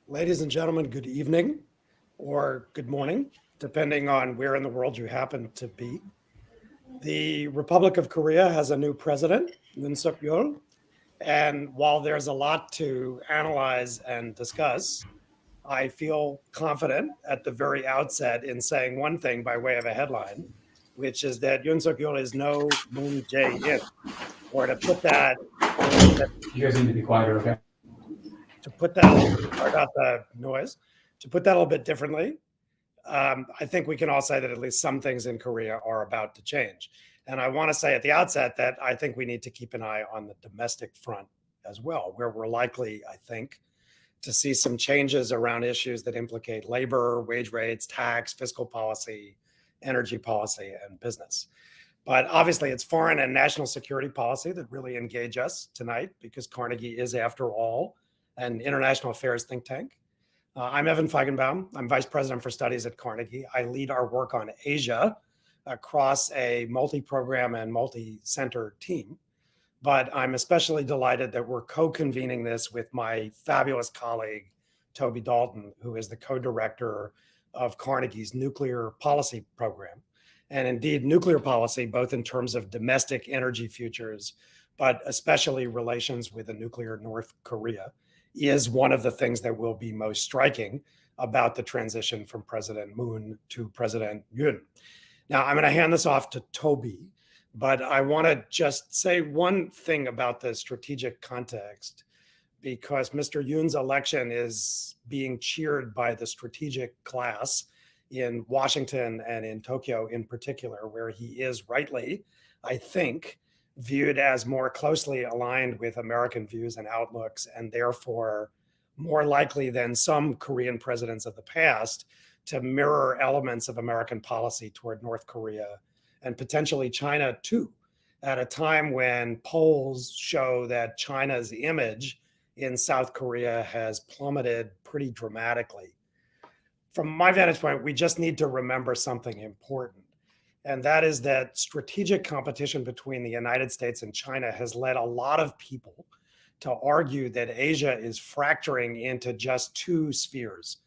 Ladies and gentlemen, good evening or good morning, depending on where in the world you happen to be. The Republic of Korea has a new president, Yoon Suk Yeol, and while there's a lot to analyze and discuss, I feel confident at the very outset in saying one thing by way of a headline, which is that Yoon Suk Yeol is no Moon Jae-in, or to put that a little bit. You guys need to be quieter, okay? To put that, sorry about the noise. To put that a little bit differently, I think we can all say that at least some things in Korea are about to change. And I want to say at the outset that I think we need to keep an eye on the domestic front as well, where we're likely, I think, to see some changes around issues that implicate labor, wage rates, tax, fiscal policy, energy policy, and business. But obviously, it's foreign and national security policy that really engage us tonight because Carnegie is, after all, an international affairs think tank. I'm Evan Feigenbaum. I'm Vice President for Studies at Carnegie. I lead our work on Asia across a multi-program and multi-center team. But I'm especially delighted that we're co-convening this with my fabulous colleague, Toby Dalton, who is the co-director of Carnegie's nuclear policy program. And indeed, nuclear policy, both in terms of domestic energy futures, but especially relations with a nuclear North Korea, is one of the things that will be most striking about the transition from President Moon to President Yoon. Now, I'm going to hand this off to Toby, but I want to just say one thing about the strategic context, because Mr. Yoon's election is being cheered by the strategic class in Washington and in Tokyo in particular, where he is rightly, I think, viewed as more closely aligned with American views and outlooks, and therefore more likely than some Korean presidents of the past to mirror elements of American policy toward North Korea and potentially China too, at a time when polls show that China's image in South Korea has plummeted pretty dramatically. From my vantage point, we just need to remember something important. And that is that strategic competition between the United States and China has led a lot of people to argue that Asia is fracturing into just two spheres,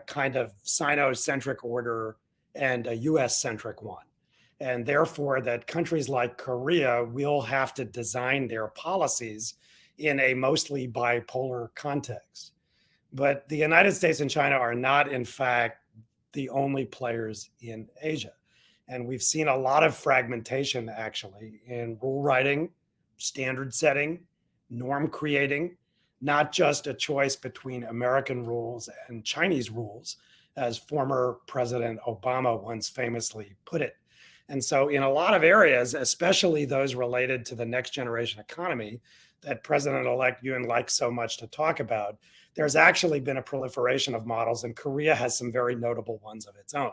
kind of Sino-centric order and a US-centric one. And therefore that countries like Korea will have to design their policies in a mostly bipolar context. But the United States and China are not, in fact, the only players in Asia. And we've seen a lot of fragmentation, actually, in rule writing, standard setting, norm creating, not just a choice between American rules and Chinese rules, as former President Obama once famously put it. And so in a lot of areas, especially those related to the next generation economy that President-elect Yoon likes so much to talk about, there's actually been a proliferation of models, and Korea has some very notable ones of its own.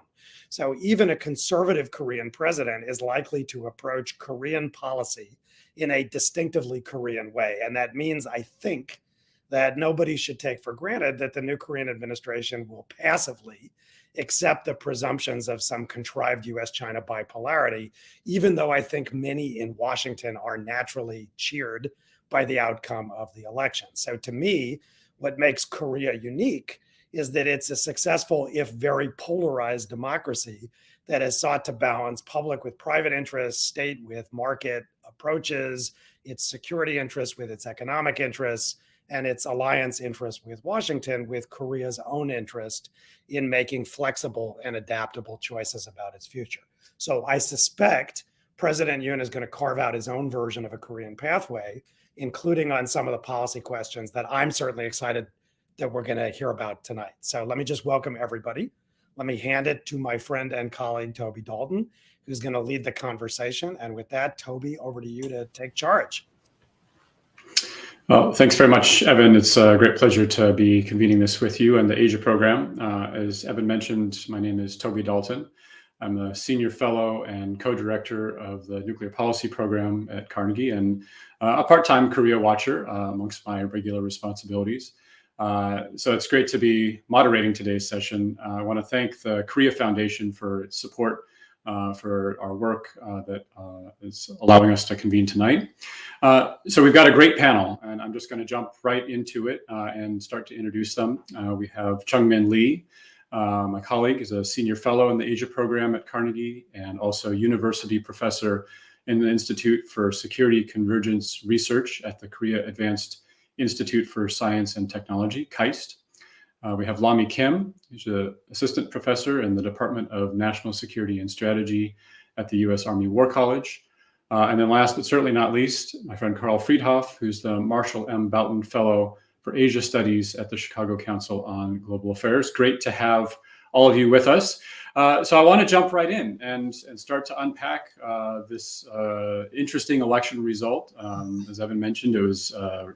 So even a conservative Korean president is likely to approach Korean policy in a distinctively Korean way. And that means, I think, that nobody should take for granted that the new Korean administration will passively accept the presumptions of some contrived US-China bipolarity, even though I think many in Washington are naturally cheered by the outcome of the election. So to me, what makes Korea unique is that it's a successful, if very polarized democracy that has sought to balance public with private interests, state with market approaches, its security interests with its economic interests, and its alliance interests with Washington with Korea's own interest in making flexible and adaptable choices about its future. So I suspect President Yoon is going to carve out his own version of a Korean pathway, including on some of the policy questions that I'm certainly excited that we're going to hear about tonight. So let me just welcome everybody. Let me hand it to my friend and colleague, Toby Dalton, who's going to lead the conversation. And with that, Toby, over to you to take charge. Well, thanks very much, Evan. It's a great pleasure to be convening this with you and the Asia program. As Evan mentioned, my name is Toby Dalton. I'm a senior fellow and co-director of the nuclear policy program at Carnegie and a part-time Korea watcher amongst my regular responsibilities. So it's great to be moderating today's session. I want to thank the Korea Foundation for its support for our work that is allowing us to convene tonight. So we've got a great panel, and I'm just going to jump right into it and start to introduce them. We have Chung Min Lee. My colleague is a senior fellow in the Asia program at Carnegie and also university professor in the Institute for Security Convergence Research at the Korea Advanced Institute for Science and Technology, KAIST. We have Lami Kim, who's an assistant professor in the Department of National Security and Strategy at the U.S. Army War College. And then last but certainly not least, my friend Karl Friedhoff, who's the Marshall M. Boughton Fellow for Asia Studies at the Chicago Council on Global Affairs. Great to have all of you with us. So I want to jump right in and start to unpack this interesting election result. As Evan mentioned, it was a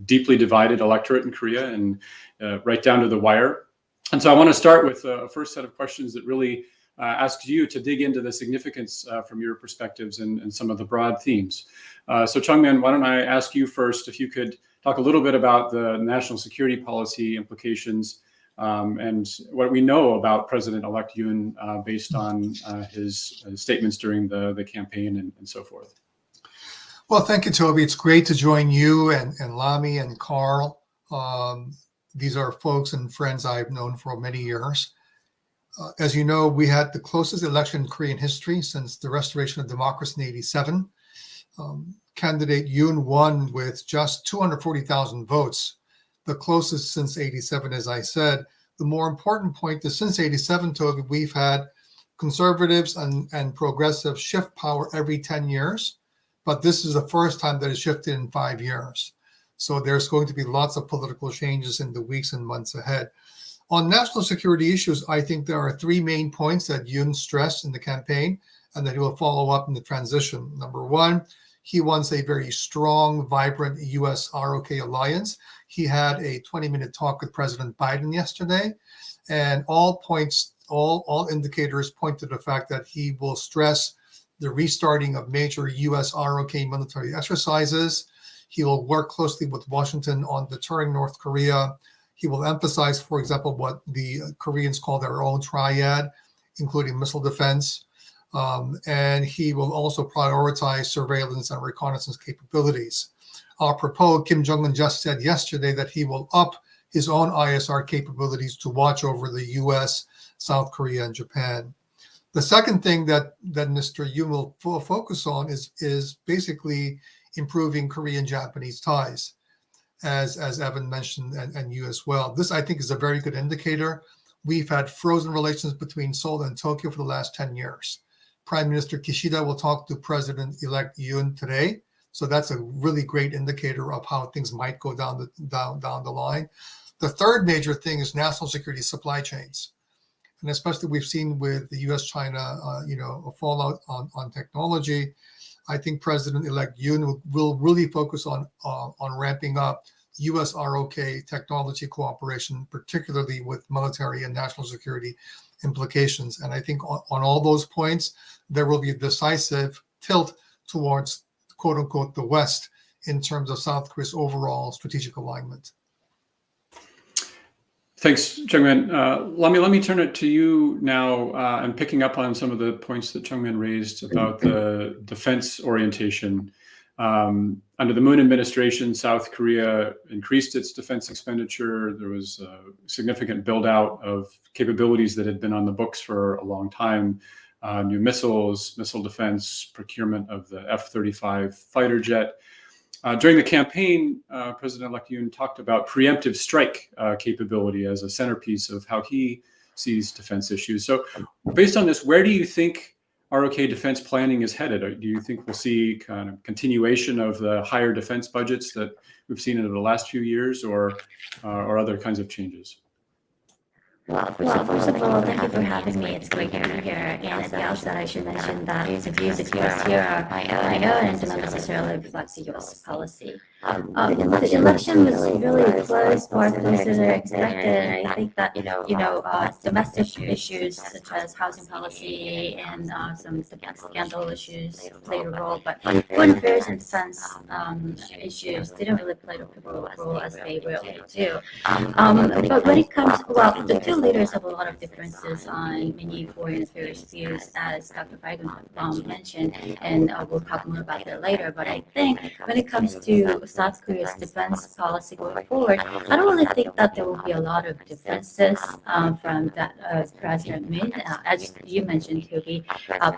deeply divided electorate in Korea and right down to the wire. And so I want to start with a first set of questions that really asks you to dig into the significance from your perspectives and some of the broad themes. So Chung Min, why don't I ask you first if you could talk a little bit about the national security policy implications and what we know about President-elect Yoon based on his statements during the campaign and so forth. Well, thank you, Toby. It's great to join you and Lami and Carl. These are folks and friends I've known for many years. As you know, we had the closest election in Korean history since the restoration of democracy in 1987. Candidate Yoon won with just 240,000 votes, the closest since 1987, as I said. The more important point is since 1987, Toby, we've had conservatives and progressives shift power every 10 years, but this is the first time that it shifted in 5 years. So there's going to be lots of political changes in the weeks and months ahead. On national security issues, I think there are three main points that Yoon stressed in the campaign and that he will follow up in the transition. Number one, he wants a very strong, vibrant U.S. ROK alliance. He had a 20-minute talk with President Biden yesterday, and all indicators point to the fact that he will stress the restarting of major U.S. ROK military exercises. He will work closely with Washington on deterring North Korea. He will emphasize, for example, what the Koreans call their own triad, including missile defense. And he will also prioritize surveillance and reconnaissance capabilities. Apropos, Kim Jong-un just said yesterday that he will up his own ISR capabilities to watch over the U.S., South Korea, and Japan. The second thing that Mr. Yoon will focus on is basically improving Korean-Japanese ties, as Evan mentioned, and you as well. This, I think, is a very good indicator. We've had frozen relations between Seoul and Tokyo for the last 10 years. Prime Minister Kishida will talk to President-elect Yoon today. So that's a really great indicator of how things might go down the line. The third major thing is national security supply chains. And especially we've seen with the U.S.-China, a fallout on technology. I think President-elect Yoon will really focus on ramping up U.S. ROK technology cooperation, particularly with military and national security implications. And I think on all those points, there will be a decisive tilt towards, quote unquote, the West in terms of South Korea's overall strategic alignment. Thanks, Chung Min. Let me turn it to you now. And picking up on some of the points that Chung Min raised about the defense orientation. Under the Moon administration, South Korea increased its defense expenditure. There was a significant build out of capabilities that had been on the books for a long time. New missiles, missile defense, procurement of the F-35 fighter jet. During the campaign, President-elect Yoon talked about preemptive strike capability as a centerpiece of how he sees defense issues. So based on this, where do you think ROK defense planning is headed? Do you think we'll see kind of continuation of the higher defense budgets that we've seen over the last few years or other kinds of changes? Well, first of all, thank you for having me. It's great to be here. And at the outset, I should mention that the views expressed here are my own and do not necessarily reflect the U.S. policy. The election was really close, more closer than expected, and I think that domestic issues such as housing policy and some scandal issues played a role, but foreign affairs and defense issues didn't really play a pivotal role as they really do. But when it comes, the two leaders have a lot of differences on many foreign affairs views, as Dr. Feigenbaum mentioned, and we'll talk more about that later. But I think when it comes to South Korea's defense policy going forward, I don't really think that there will be a lot of differences from that President Moon. As you mentioned, Toby,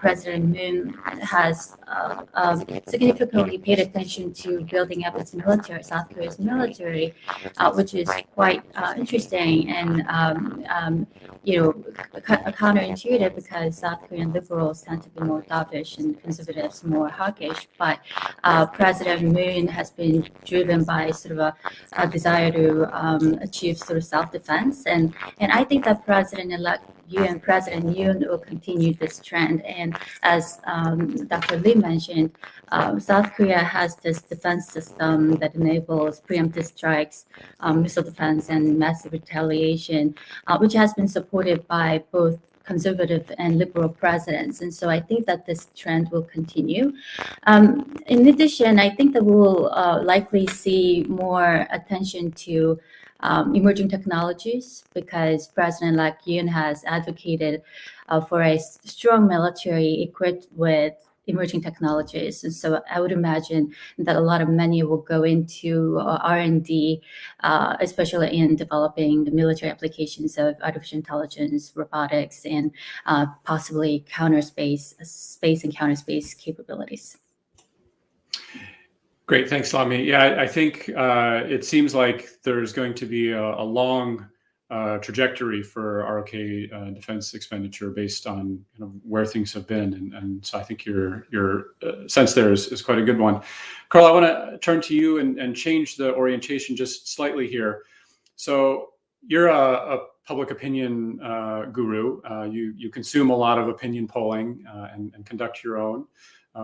President Moon has significantly paid attention to building up its military, South Korea's military, which is quite interesting and counterintuitive, because South Korean liberals tend to be more dovish and conservatives more hawkish. But President Moon has been driven by sort of a desire to achieve sort of self-defense, and I think that President-elect President Yoon will continue this trend. And as Dr. Lee mentioned, South Korea has this defense system that enables preemptive strikes, missile defense, and massive retaliation, which has been supported by both conservative and liberal presidents. And so I think that this trend will continue. In addition, I think that we'll likely see more attention to emerging technologies, because President-elect Yoon has advocated for a strong military equipped with emerging technologies. And so I would imagine that a lot of money will go into R&D, especially in developing the military applications of artificial intelligence, robotics, and possibly space and counter space capabilities. Great, thanks, Lami. Yeah, I think it seems like there's going to be a long trajectory for ROK defense expenditure based on where things have been, and so I think your sense there is quite a good one. Carl, I want to turn to you and change the orientation just slightly here. So you're a public opinion guru. You consume a lot of opinion polling and conduct your own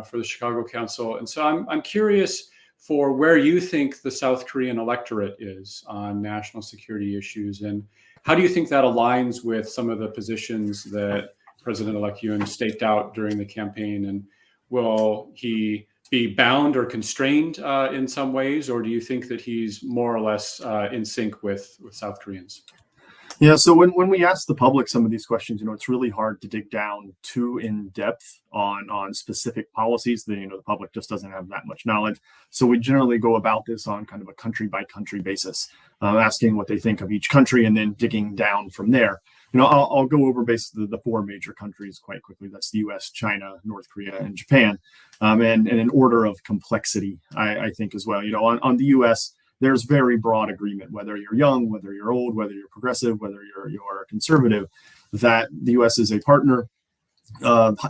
for the Chicago Council, and so I'm curious for where you think the South Korean electorate is on national security issues, and how do you think that aligns with some of the positions that President-elect Yoon staked out during the campaign? And will he be bound or constrained in some ways, or do you think that he's more or less in sync with South Koreans? Yeah, so when we ask the public some of these questions, it's really hard to dig down too in depth on specific policies. The public just doesn't have that much knowledge. So we generally go about this on kind of a country by country basis, asking what they think of each country and then digging down from there. I'll go over basically the four major countries quite quickly. That's the U.S., China, North Korea, and Japan, and in order of complexity, I think as well. On the U.S., there's very broad agreement, whether you're young, whether you're old, whether you're progressive, whether you're conservative, that the U.S. is a partner.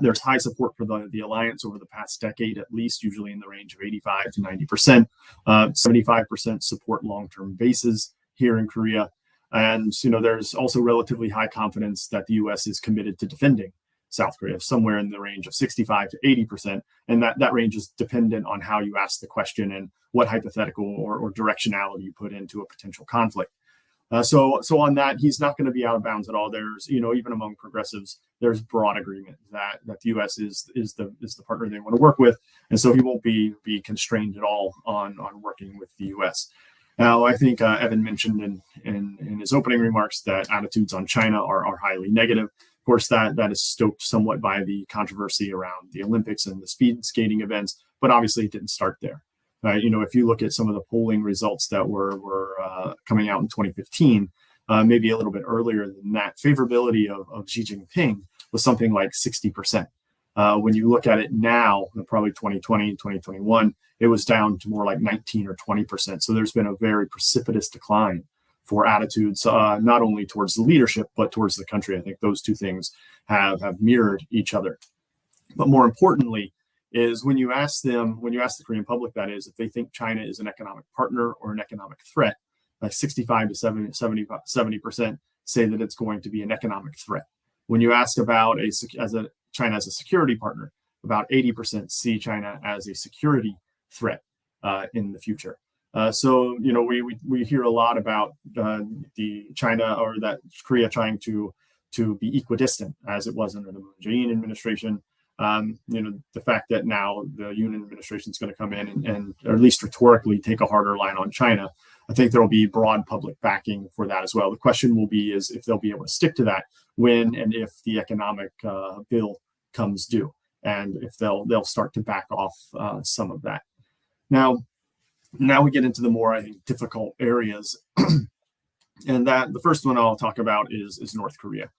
There's high support for the alliance over the past decade, at least, usually in the range of 85 to 90%. 75% support long-term bases here in Korea. And, there's also relatively high confidence that the U.S. is committed to defending South Korea, somewhere in the range of 65 to 80%. And that range is dependent on how you ask the question and what hypothetical or directionality you put into a potential conflict. So on that, he's not going to be out of bounds at all. There's, even among progressives, there's broad agreement that the U.S. is the partner they want to work with. And so he won't be constrained at all on working with the U.S. Now, I think Evan mentioned in his opening remarks that attitudes on China are highly negative. Of course, that is stoked somewhat by the controversy around the Olympics and the speed skating events, but obviously it didn't start there. If you look at some of the polling results that were coming out in 2015, maybe a little bit earlier than that, favorability of Xi Jinping was something like 60%. When you look at it now, probably 2020, 2021, it was down to more like 19 or 20%. So there's been a very precipitous decline for attitudes, not only towards the leadership, but towards the country. I think those two things have mirrored each other. But more importantly, is when you ask the Korean public, that is, if they think China is an economic partner or an economic threat, like 65 to 70% say that it's going to be an economic threat. When you ask about China as a security partner, about 80% see China as a security threat in the future. So we hear a lot about the China or that Korea trying to be equidistant, as it was under the Moon Jae-in administration. The fact that now the Yoon administration is going to come in and or at least rhetorically take a harder line on China, I think there will be broad public backing for that as well. The question will be is if they'll be able to stick to that when and if the economic bill comes due, and if they'll start to back off some of that. Now we get into the more, I think, difficult areas, and that the first one I'll talk about is North Korea.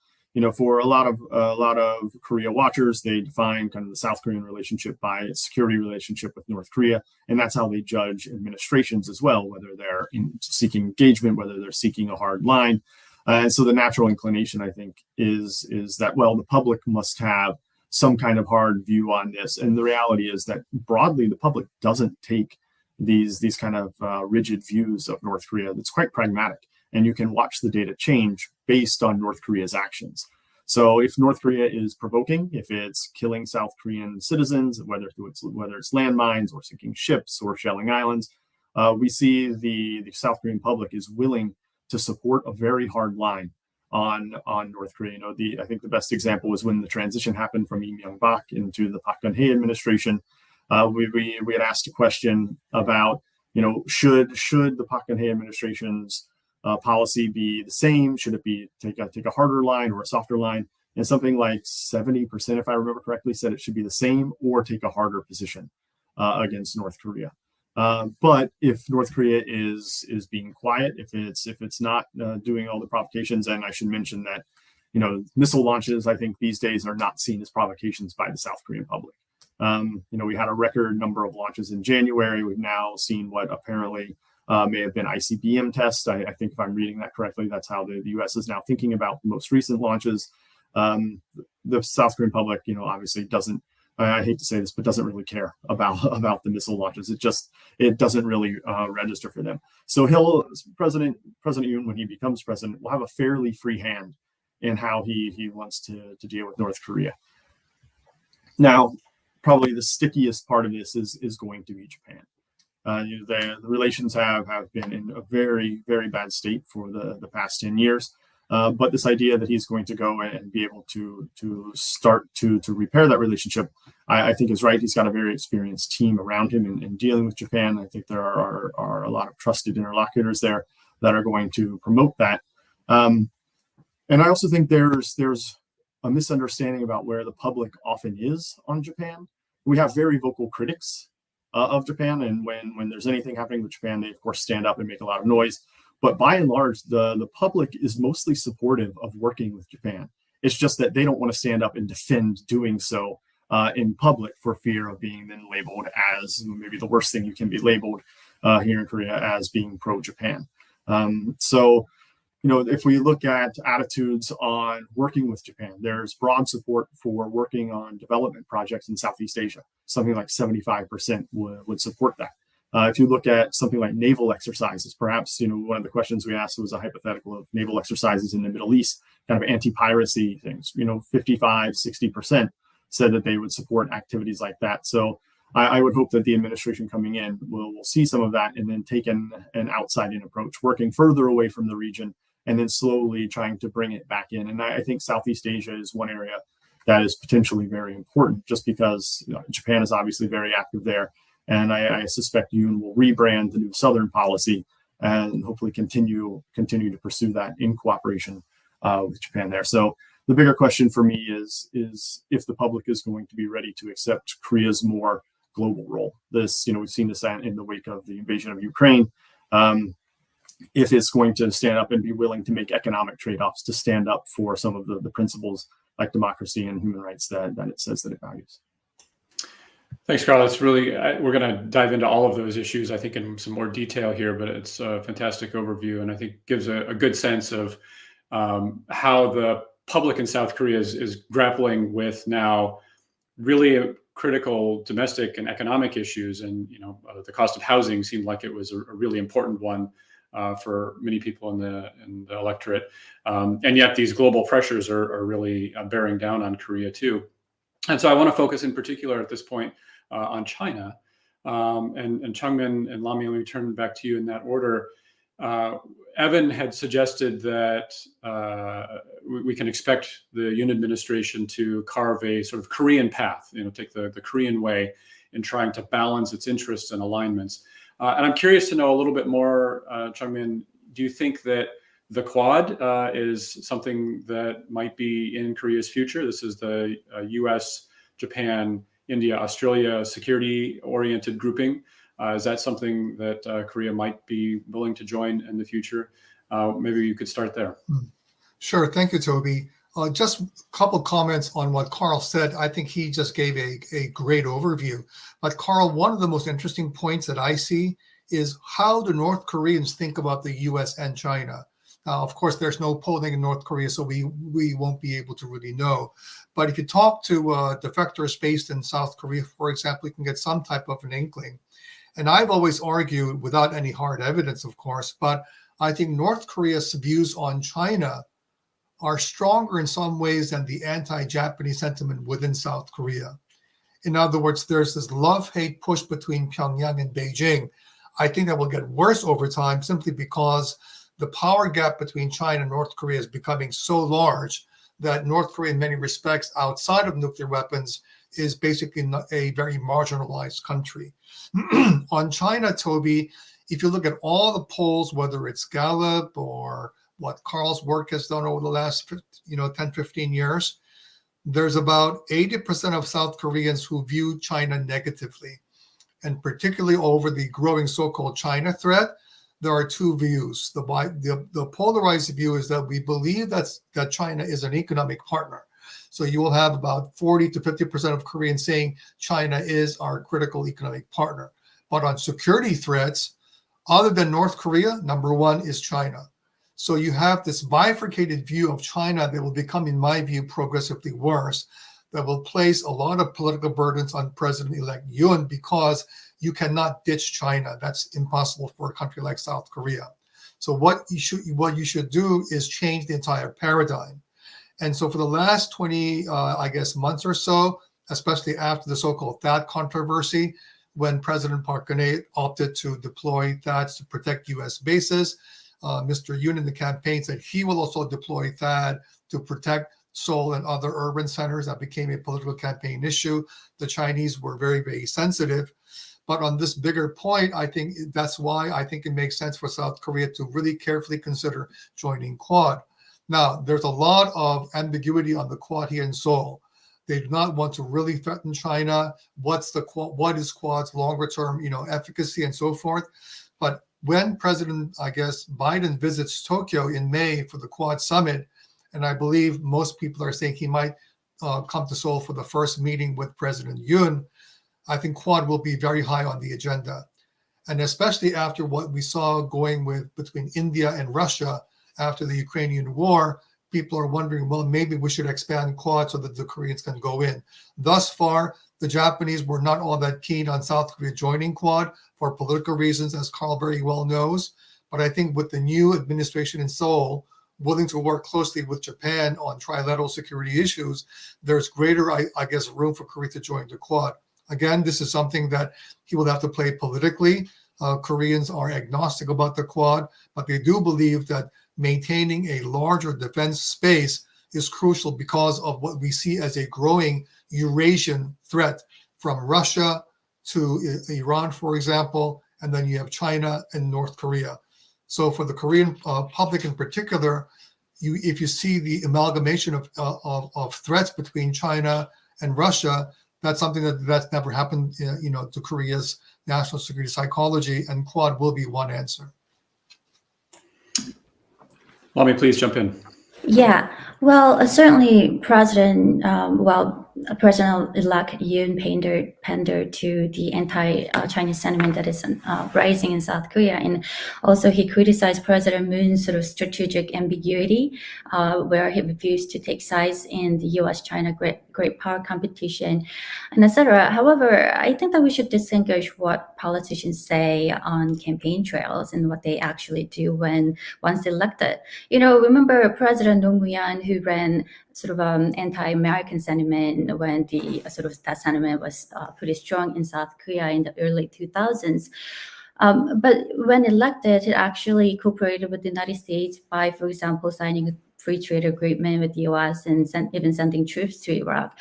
For a lot of Korea watchers, they define kind of the South Korean relationship by its security relationship with North Korea, and that's how they judge administrations as well, whether they're seeking engagement, whether they're seeking a hard line. And so the natural inclination, I think, is that, well, the public must have some kind of hard view on this. And the reality is that broadly, the public doesn't take these kind of rigid views of North Korea. That's quite pragmatic. And you can watch the data change based on North Korea's actions. So if North Korea is provoking, if it's killing South Korean citizens, whether it's landmines or sinking ships or shelling islands, we see the South Korean public is willing to support a very hard line on North Korea. I think the best example was when the transition happened from Lee Myung-bak into the Park Geun-hye administration. We had asked a question about, should the Park Geun-hye administration's policy be the same? Should it be take a harder line or a softer line? And something like 70%, if I remember correctly, said it should be the same or take a harder position against North Korea. But if North Korea is being quiet, if it's not doing all the provocations, and I should mention that missile launches, I think these days are not seen as provocations by the South Korean public. We had a record number of launches in January. We've now seen what apparently may have been ICBM tests. I think if I'm reading that correctly, that's how the U.S. is now thinking about the most recent launches. The South Korean public, obviously doesn't. I hate to say this, but doesn't really care about the missile launches. It doesn't really register for them. So President Yoon, when he becomes president, will have a fairly free hand in how he wants to deal with North Korea. Now, probably the stickiest part of this is going to be Japan. The relations have been in a very, very bad state for the past 10 years. But this idea that he's going to go and be able to start to repair that relationship, I think is right. He's got a very experienced team around him in dealing with Japan. I think there are a lot of trusted interlocutors there that are going to promote that. And I also think there's a misunderstanding about where the public often is on Japan. We have very vocal critics of Japan, and when there's anything happening with Japan, they of course stand up and make a lot of noise. But by and large, the public is mostly supportive of working with Japan. It's just that they don't want to stand up and defend doing so in public for fear of being then labeled as maybe the worst thing you can be labeled here in Korea as being pro-Japan. So, if we look at attitudes on working with Japan, there's broad support for working on development projects in Southeast Asia. Something like 75% would support that. If you look at something like naval exercises, perhaps, one of the questions we asked was a hypothetical of naval exercises in the Middle East, kind of anti-piracy things, 55, 60% said that they would support activities like that. So I would hope that the administration coming in will see some of that and then take an outside-in approach, working further away from the region and then slowly trying to bring it back in. And I think Southeast Asia is one area that is potentially very important just because Japan is obviously very active there. And I suspect Yoon will rebrand the new Southern policy and hopefully continue to pursue that in cooperation with Japan there. So the bigger question for me is if the public is going to be ready to accept Korea's more global role. This, we've seen this in the wake of the invasion of Ukraine. If it's going to stand up and be willing to make economic trade-offs to stand up for some of the principles like democracy and human rights that it says that it values. Thanks, Karl. It's really, we're going to dive into all of those issues, I think, in some more detail here, but it's a fantastic overview and I think gives a good sense of how the public in South Korea is grappling with now really critical domestic and economic issues. And, the cost of housing seemed like it was a really important one for many people in the electorate. And yet these global pressures are really bearing down on Korea too. And so I want to focus in particular at this point on China. And Chung Min and Lami, let me turn back to you in that order. Evan had suggested that we can expect the Yoon administration to carve a sort of Korean path, take the Korean way in trying to balance its interests and alignments. And I'm curious to know a little bit more, Chung Min, do you think that the Quad is something that might be in Korea's future? This is the U.S., Japan, India, Australia security-oriented grouping. Is that something that Korea might be willing to join in the future? Maybe you could start there. Sure. Thank you, Toby. Just a couple comments on what Karl said. I think he just gave a great overview. But Karl, one of the most interesting points that I see is how do North Koreans think about the U.S. and China? Now, of course, there's no polling in North Korea, so we won't be able to really know. But if you talk to defectors based in South Korea, for example, you can get some type of an inkling. And I've always argued, without any hard evidence, of course, but I think North Korea's views on China are stronger in some ways than the anti-Japanese sentiment within South Korea. In other words, there's this love-hate push between Pyongyang and Beijing. I think that will get worse over time simply because the power gap between China and North Korea is becoming so large that North Korea, in many respects, outside of nuclear weapons, is basically a very marginalized country. On China, Toby, if you look at all the polls, whether it's Gallup or what Karl's work has done over the last 10, 15 years, there's about 80% of South Koreans who view China negatively. And particularly over the growing so-called China threat, there are two views. The polarized view is that we believe that China is an economic partner. So you will have about 40 to 50% of Koreans saying China is our critical economic partner. But on security threats, other than North Korea, number one is China. So you have this bifurcated view of China that will become, in my view, progressively worse, that will place a lot of political burdens on President-elect Yoon because you cannot ditch China. That's impossible for a country like South Korea. So what you should do is change the entire paradigm. And so for the last 20, months or so, especially after the so-called THAAD controversy, when President Park Geun-hye opted to deploy THAADs to protect U.S. bases, Mr. Yoon in the campaign said he will also deploy THAAD to protect Seoul and other urban centers. That became a political campaign issue. The Chinese were very, very sensitive. But on this bigger point, I think that's why I think it makes sense for South Korea to really carefully consider joining Quad. Now, there's a lot of ambiguity on the Quad here in Seoul. They do not want to really threaten China. What is Quad's longer term, efficacy and so forth. But when President, Biden visits Tokyo in May for the Quad summit, and I believe most people are saying he might come to Seoul for the first meeting with President Yoon, I think Quad will be very high on the agenda. And especially after what we saw between India and Russia after the Ukrainian war, people are wondering, well, maybe we should expand Quad so that the Koreans can go in. Thus far, the Japanese were not all that keen on South Korea joining Quad for political reasons, as Karl very well knows. But I think with the new administration in Seoul, willing to work closely with Japan on trilateral security issues, there's greater, room for Korea to join the Quad. Again, this is something that he will have to play politically. Koreans are agnostic about the Quad, but they do believe that maintaining a larger defense space is crucial because of what we see as a growing Eurasian threat from Russia to Iran, for example, and then you have China and North Korea. So for the Korean public in particular, if you see the amalgamation of threats between China and Russia, that's something that's never happened, to Korea's national security psychology, and Quad will be one answer. Lami, please jump in. Yeah, well, certainly President-elect Yoon pandered to the anti-Chinese sentiment that is rising in South Korea, and also he criticized President Moon's sort of strategic ambiguity, where he refused to take sides in the U.S.-China great power competition, and etc. However, I think that we should distinguish what politicians say on campaign trails and what they actually do once elected. Remember President Roh Moo-hyun, who ran sort of anti-American sentiment when that sentiment was pretty strong in South Korea in the early 2000s. But when elected, it actually cooperated with the United States by, for example, signing a free trade agreement with the U.S. and even sending troops to Iraq,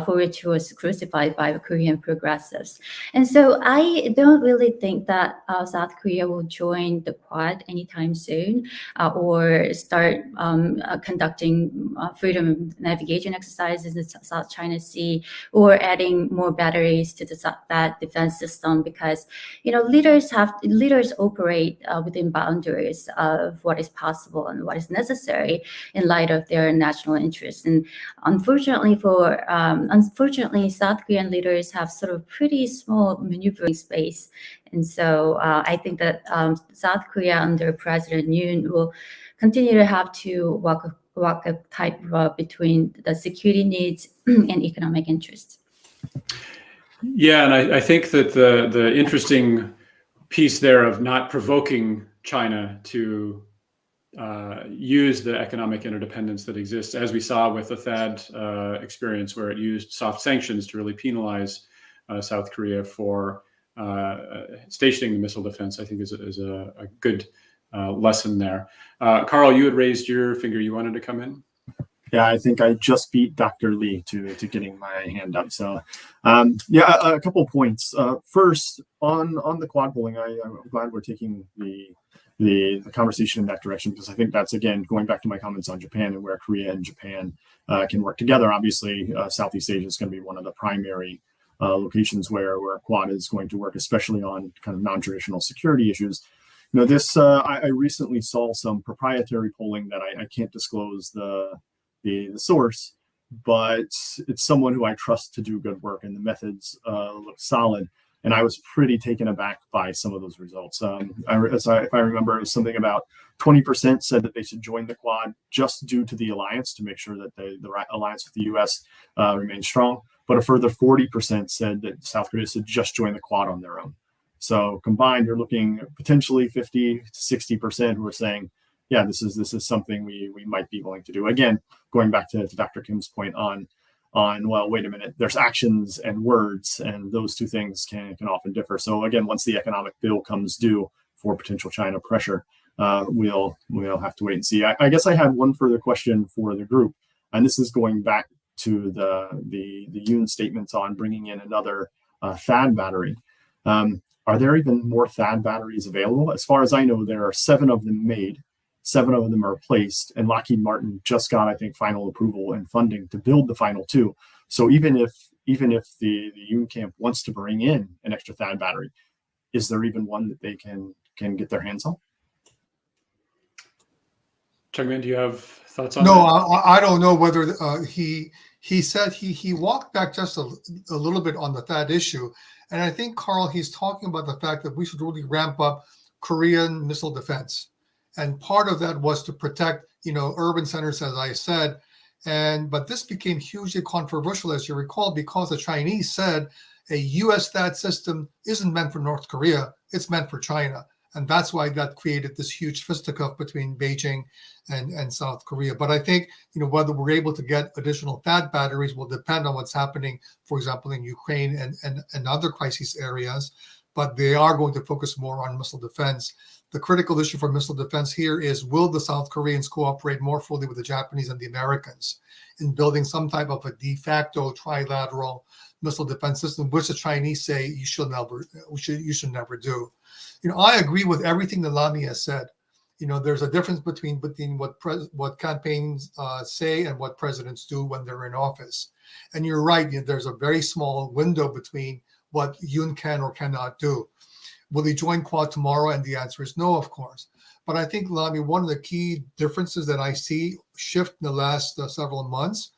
for which he was crucified by the Korean progressives. And so I don't really think that South Korea will join the Quad anytime soon, or start conducting freedom of navigation exercises in the South China Sea, or adding more batteries to that defense system, because leaders operate within boundaries of what is possible and what is necessary in light of their national interests. And unfortunately, South Korean leaders have sort of pretty small maneuvering space. And so I think that South Korea under President Yoon will continue to have to walk a tightrope between the security needs and economic interests. Yeah, and I think that the interesting piece there of not provoking China to use the economic interdependence that exists, as we saw with the THAAD experience, where it used soft sanctions to really penalize South Korea for stationing the missile defense, I think is a good lesson there. Carl, you had raised your finger. You wanted to come in? Yeah, I think I just beat Dr. Lee to getting my hand up. So, a couple of points. First, on the quad polling, I'm glad we're taking the conversation in that direction, because I think that's, again, going back to my comments on Japan and where Korea and Japan can work together. Obviously, Southeast Asia is going to be one of the primary locations where Quad is going to work, especially on kind of non-traditional security issues. I recently saw some proprietary polling that I can't disclose the source, but it's someone who I trust to do good work, and the methods look solid. And I was pretty taken aback by some of those results. If I remember, it was something about 20% said that they should join the Quad just due to the alliance, to make sure that the alliance with the U.S. Remains strong. But a further 40% said that South Korea should just join the Quad on their own. So combined, you're looking potentially 50 to 60% who are saying, yeah, this is something we might be willing to do. Again, going back to Dr. Kim's point on, well, wait a minute, there's actions and words, and those two things can often differ. So again, once the economic bill comes due for potential China pressure, we'll have to wait and see. I guess I had one further question for the group, and this is going back to the Yoon statements on bringing in another THAAD battery. Are there even more THAAD batteries available? As far as I know, there are 7 of them made. 7 of them are placed, and Lockheed Martin just got, I think, final approval and funding to build the final 2. So even if the Yoon camp wants to bring in an extra THAAD battery, is there even one that they can get their hands on? Chung Min, do you have thoughts on No, that? I don't know whether he said he walked back just a little bit on the THAAD issue, and I think, Carl, he's talking about the fact that we should really ramp up Korean missile defense. And part of that was to protect, urban centers, as I said. But this became hugely controversial, as you recall, because the Chinese said a U.S. THAAD system isn't meant for North Korea, it's meant for China. And that's why that created this huge fisticuff between Beijing and South Korea. But I think, whether we're able to get additional THAAD batteries will depend on what's happening, for example, in Ukraine and other crisis areas. But they are going to focus more on missile defense. The critical issue for missile defense here is, will the South Koreans cooperate more fully with the Japanese and the Americans in building some type of a de facto trilateral missile defense system, which the Chinese say you should never do. I agree with everything that Lami has said. There's a difference between what campaigns say and what presidents do when they're in office. And you're right, there's a very small window between what Yoon can or cannot do. Will he join Quad tomorrow? And the answer is no, of course. But I think, Lami, one of the key differences that I see shift in the last several months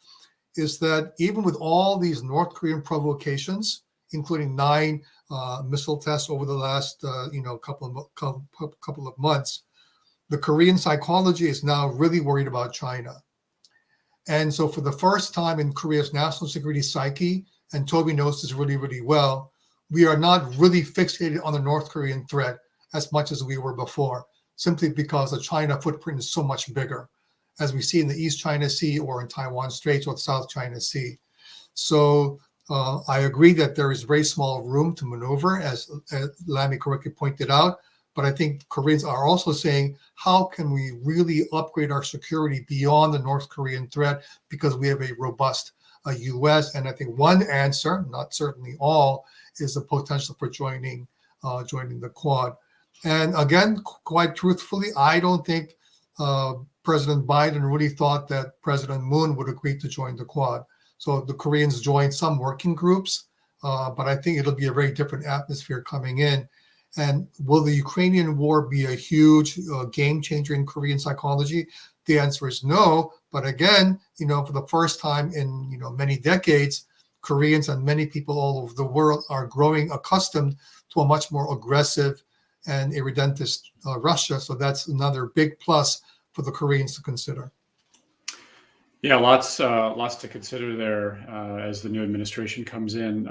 is that even with all these North Korean provocations, including 9 missile tests over the last couple of months, the Korean psychology is now really worried about China. And so for the first time in Korea's national security psyche, and Toby knows this really, really well, we are not really fixated on the North Korean threat as much as we were before, simply because the China footprint is so much bigger, as we see in the East China Sea or in Taiwan Straits or the South China Sea. So I agree that there is very small room to maneuver, as Lami correctly pointed out. But I think Koreans are also saying, how can we really upgrade our security beyond the North Korean threat, because we have a robust U.S. And I think one answer, not certainly all, is the potential for joining the Quad. And again, quite truthfully, I don't think President Biden really thought that President Moon would agree to join the Quad. So the Koreans joined some working groups, but I think it'll be a very different atmosphere coming in. And will the Ukrainian war be a huge game changer in Korean psychology? The answer is no. But again, for the first time in many decades, Koreans and many people all over the world are growing accustomed to a much more aggressive and irredentist Russia. So that's another big plus for the Koreans to consider. Yeah, lots to consider there as the new administration comes in.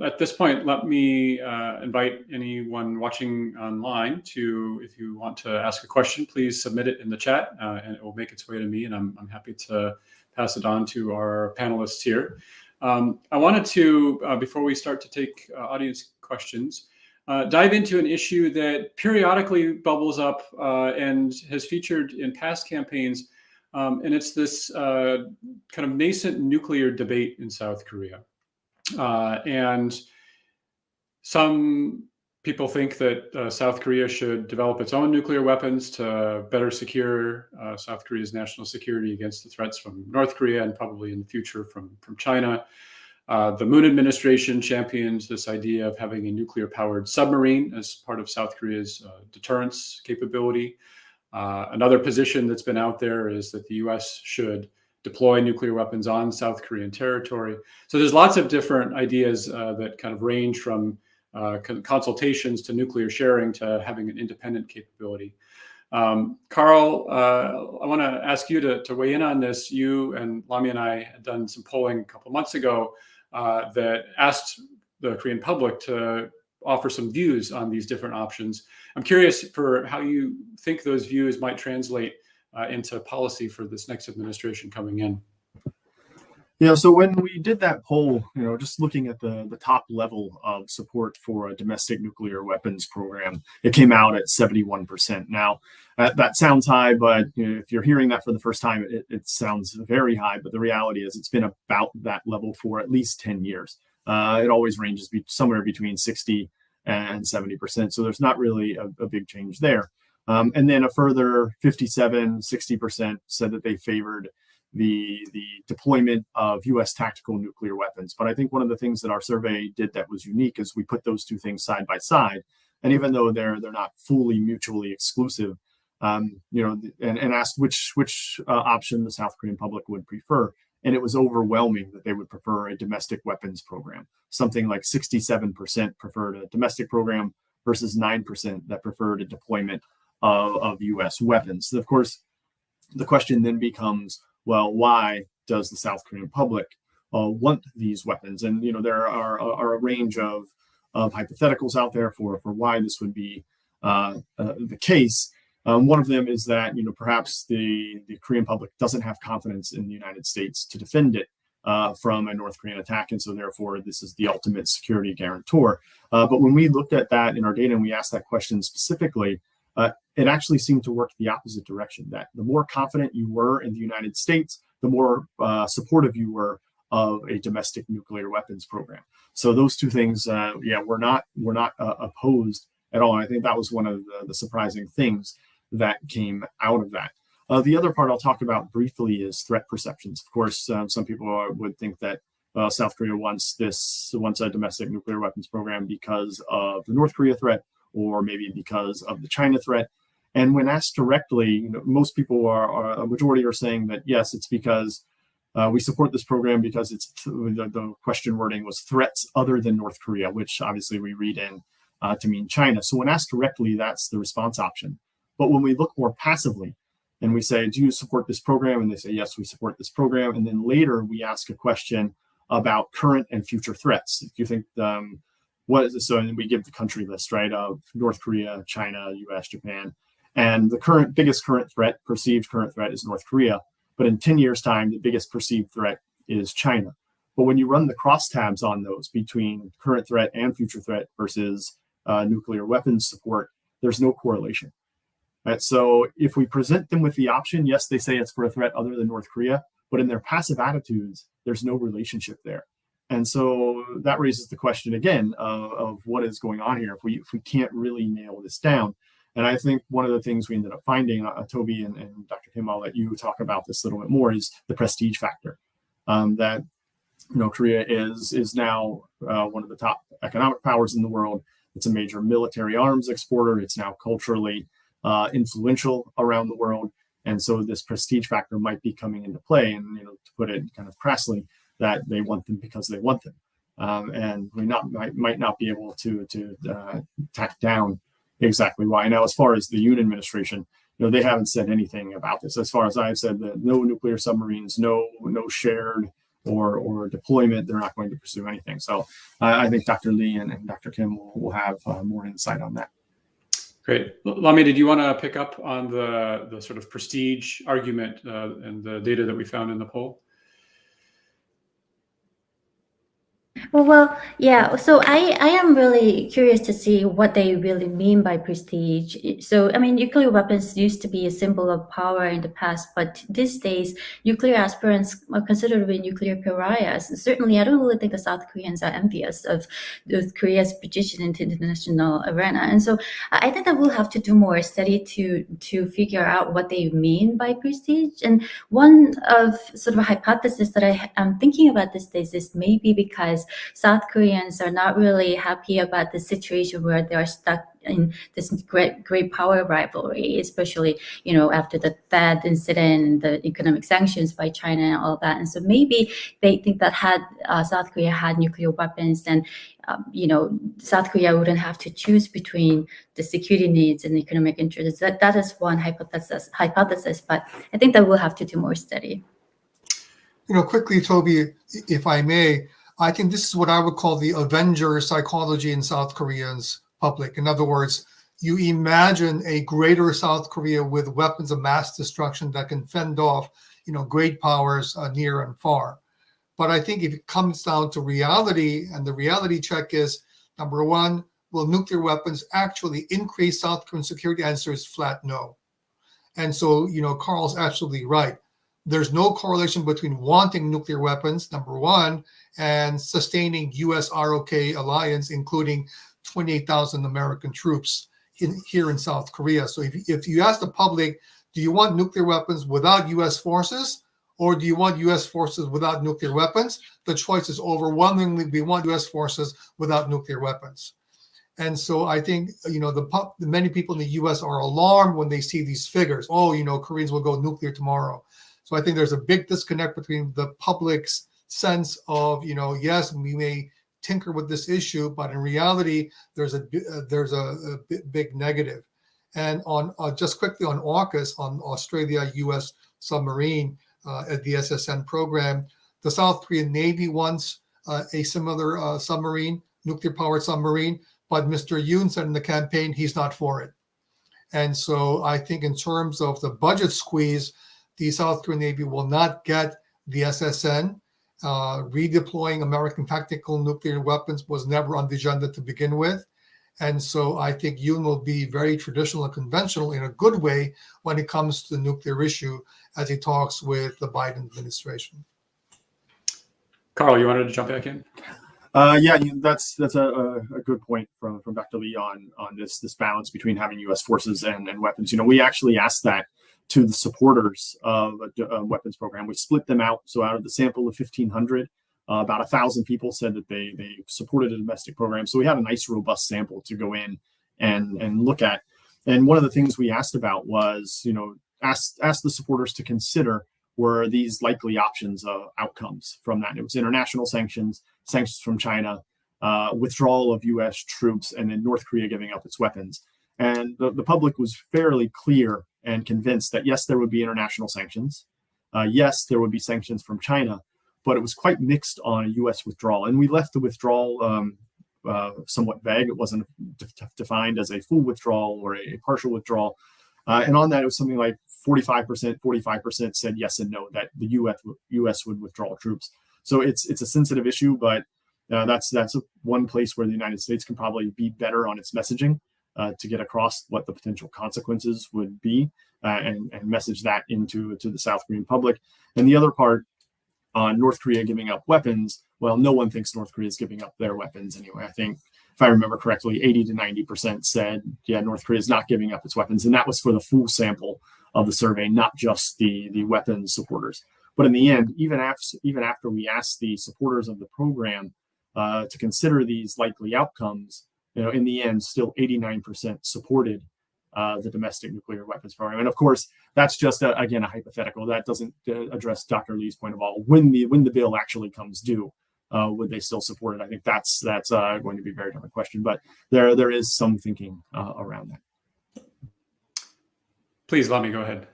At this point, let me invite anyone watching online to, if you want to ask a question, please submit it in the chat, and it will make its way to me, and I'm happy to pass it on to our panelists here. I wanted to, before we start to take audience questions, dive into an issue that periodically bubbles up and has featured in past campaigns. And it's this kind of nascent nuclear debate in South Korea. And some people think that South Korea should develop its own nuclear weapons to better secure South Korea's national security against the threats from North Korea and probably in the future from China. The Moon administration champions this idea of having a nuclear-powered submarine as part of South Korea's deterrence capability. Another position that's been out there is that the U.S. should deploy nuclear weapons on South Korean territory. So there's lots of different ideas that kind of range from consultations to nuclear sharing to having an independent capability. Karl, I want to ask you to weigh in on this. You and Lami and I had done some polling a couple months ago that asked the Korean public to offer some views on these different options. I'm curious for how you think those views might translate into policy for this next administration coming in. Yeah, so when we did that poll, just looking at the top level of support for a domestic nuclear weapons program, it came out at 71%. Now, that sounds high, but if you're hearing that for the first time, it sounds very high. But the reality is it's been about that level for at least 10 years. It always ranges somewhere between 60 and 70%. So there's not really a big change there. And then a further 57-60% said that they favored the deployment of U.S. tactical nuclear weapons. But I think one of the things that our survey did that was unique is we put those two things side by side. And even though they're not fully mutually exclusive, and asked which option the South Korean public would prefer. And it was overwhelming that they would prefer a domestic weapons program. Something like 67% preferred a domestic program versus 9% that preferred a deployment of U.S. weapons. So of course, the question then becomes, well, why does the South Korean public want these weapons? And there are a range of hypotheticals out there for why this would be the case. One of them is that perhaps the Korean public doesn't have confidence in the United States to defend it from a North Korean attack, and so therefore this is the ultimate security guarantor. But when we looked at that in our data and we asked that question specifically, it actually seemed to work the opposite direction. That the more confident you were in the United States, the more supportive you were of a domestic nuclear weapons program. So those two things, we're not opposed at all. And I think that was one of the surprising things that came out of that. The other part I'll talk about briefly is threat perceptions. Of course, some people would think that South Korea wants a domestic nuclear weapons program because of the North Korea threat, or maybe because of the China threat. And when asked directly, most people a majority are saying that yes, it's because we support this program because it's the question wording was threats other than North Korea, which obviously we read in to mean China. So when asked directly, that's the response option. But when we look more passively and we say, do you support this program? And they say, yes, we support this program. And then later we ask a question about current and future threats. If you think, what is this? So and we give the country list, right, of North Korea, China, U.S., Japan. And the biggest perceived current threat is North Korea. But in 10 years' time, the biggest perceived threat is China. But when you run the crosstabs on those between current threat and future threat versus nuclear weapons support, there's no correlation. Right? So if we present them with the option, yes, they say it's for a threat other than North Korea, but in their passive attitudes, there's no relationship there. And so that raises the question again of what is going on here if we can't really nail this down. And I think one of the things we ended up finding, Toby and Dr. Kim, I'll let you talk about this a little bit more, is the prestige factor. That Korea is now one of the top economic powers in the world. It's a major military arms exporter. It's now culturally influential around the world. And so this prestige factor might be coming into play. And to put it kind of crassly, that they want them because they want them. And we might not be able to tack down exactly why. Now, as far as the Yoon administration, they haven't said anything about this. As far as I've said, that no nuclear submarines, no shared or deployment, they're not going to pursue anything. So I think Dr. Lee and Dr. Kim will have more insight on that. Great. Lami, did you want to pick up on the sort of prestige argument and the data that we found in the poll? Well, yeah. So I am really curious to see what they really mean by prestige. So, I mean, nuclear weapons used to be a symbol of power in the past, but these days, nuclear aspirants are considered to be nuclear pariahs. Certainly, I don't really think the South Koreans are envious of North Korea's position in the international arena. And so I think that we'll have to do more study to figure out what they mean by prestige. And one of sort of a hypothesis that I am thinking about these days is maybe because South Koreans are not really happy about the situation where they are stuck in this great power rivalry, especially, after the THAAD incident and the economic sanctions by China and all that. And so maybe they think that had South Korea had nuclear weapons, then, South Korea wouldn't have to choose between the security needs and economic interests. That is one hypothesis, but I think that we'll have to do more study. Quickly, Toby, if I may, I think this is what I would call the Avenger psychology in South Koreans public. In other words, you imagine a greater South Korea with weapons of mass destruction that can fend off, great powers near and far. But I think if it comes down to reality, and the reality check is, number one, will nuclear weapons actually increase South Korean security? Answer is flat no. And so, Carl's absolutely right. There's no correlation between wanting nuclear weapons, number one, and sustaining U.S. ROK alliance, including 28,000 American troops here in South Korea. So if you ask the public, do you want nuclear weapons without U.S. forces, or do you want U.S. forces without nuclear weapons? The choice is overwhelmingly, we want U.S. forces without nuclear weapons. And so I think, many people in the U.S. are alarmed when they see these figures. Oh, Koreans will go nuclear tomorrow. So I think there's a big disconnect between the public's sense of, yes, we may tinker with this issue, but in reality, there's a big negative. And on just quickly on AUKUS, on Australia-U.S. submarine at the SSN program, the South Korean Navy wants a similar submarine, nuclear-powered submarine, but Mr. Yoon said in the campaign he's not for it. And so I think in terms of the budget squeeze, the South Korean Navy will not get the SSN. Redeploying American tactical nuclear weapons was never on the agenda to begin with. And so I think Yoon will be very traditional and conventional in a good way when it comes to the nuclear issue as he talks with the Biden administration. Carl, you wanted to jump back in? That's a good point from Dr. Lee on this balance between having U.S. forces and weapons. We actually asked that to the supporters of a weapons program. We split them out. So out of the sample of 1,500, about 1,000 people said that they supported a domestic program. So we had a nice, robust sample to go in and look at. And one of the things we asked about was, ask the supporters to consider were these likely options of outcomes from that. It was international sanctions from China, withdrawal of U.S. troops, and then North Korea giving up its weapons. And the public was fairly clear and convinced that, yes, there would be international sanctions. Yes, there would be sanctions from China, but it was quite mixed on a U.S. withdrawal. And we left the withdrawal somewhat vague. It wasn't defined as a full withdrawal or a partial withdrawal. And on that, it was something like 45% said yes and no, that the U.S. would withdraw troops. So it's a sensitive issue, but that's one place where the United States can probably be better on its messaging to get across what the potential consequences would be, and message that to the South Korean public. And the other part on North Korea giving up weapons, well, no one thinks North Korea is giving up their weapons anyway. I think, if I remember correctly, 80 to 90% said, yeah, North Korea is not giving up its weapons. And that was for the full sample of the survey, not just the weapons supporters. But in the end, even after we asked the supporters of the program to consider these likely outcomes, in the end, still 89% supported the domestic nuclear weapons program. And of course, that's just again a hypothetical. That doesn't address Dr. Lee's point of all. When the bill actually comes due, would they still support it? I think that's going to be a very different question. But there is some thinking around that. Please, Lami, go ahead.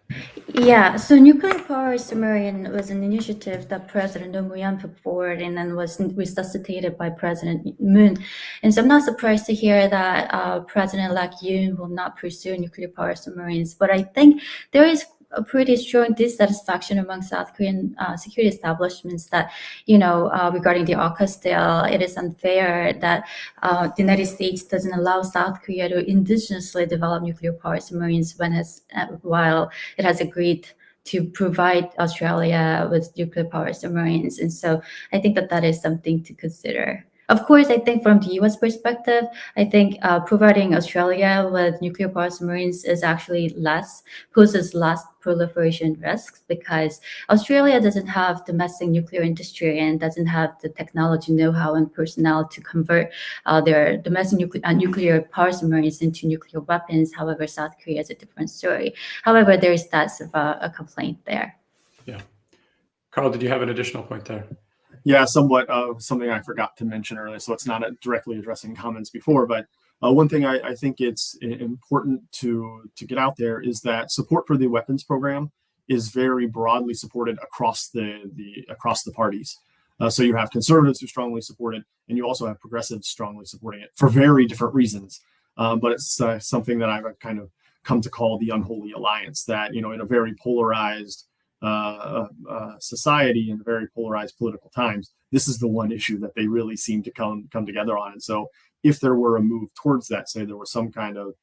Yeah, so nuclear power submarine was an initiative that President Roh Moo-hyun put forward and then was resuscitated by President Moon. And so I'm not surprised to hear that President-elect Yoon will not pursue nuclear power submarines. But I think there is a pretty strong dissatisfaction among South Korean security establishments that, regarding the AUKUS deal, it is unfair that the United States doesn't allow South Korea to indigenously develop nuclear power submarines while it has agreed to provide Australia with nuclear power submarines. And so I think that is something to consider. Of course, I think from the U.S. perspective, I think providing Australia with nuclear power submarines is actually poses less proliferation risks because Australia doesn't have domestic nuclear industry and doesn't have the technology know-how and personnel to convert their domestic nuclear power submarines into nuclear weapons. However, South Korea is a different story. However, there is that sort of a complaint there. Yeah. Carl, did you have an additional point there? Yeah, somewhat something I forgot to mention earlier, so it's not directly addressing comments before, but one thing I think it's important to get out there is that support for the weapons program is very broadly supported across the parties. So you have conservatives who strongly support it, and you also have progressives strongly supporting it for very different reasons. But it's something that I've kind of come to call the unholy alliance, that, in a very polarized society and very polarized political times, this is the one issue that they really seem to come together on. And so if there were a move towards that, say there was some kind of